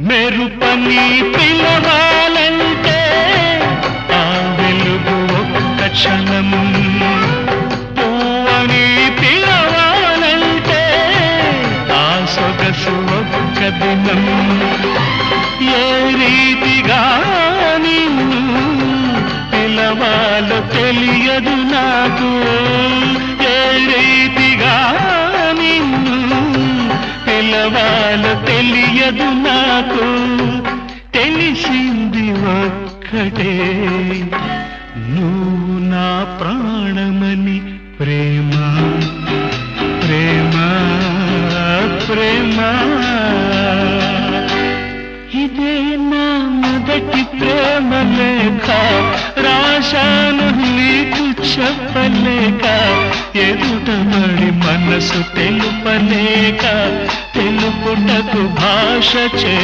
మెరుపని పిలవాలంటే ఆ వెలుగు ఒక్క క్షణం, పువ్వని పిలవాలంటే ఆ సొగసు ఒక్క దినం. ఏ రీతిగా నిన్ను పిలవాలో తెలియదు నాకు, ఏ రీతిగా నిన్ను పిలవాలో తెలియదు నాకు. తెలిసింది ఒక్కటే, నువ్వు నా ప్రాణమని. ప్రేమ ప్రేమ ప్రేమ, ఇదే నా మొదటి ప్రేమ లేఖ, రాశాను నీకు చెప్పలేక. ఎదుటమడి మనసు తెలుపలేక, తెలుపుటకు భాష చే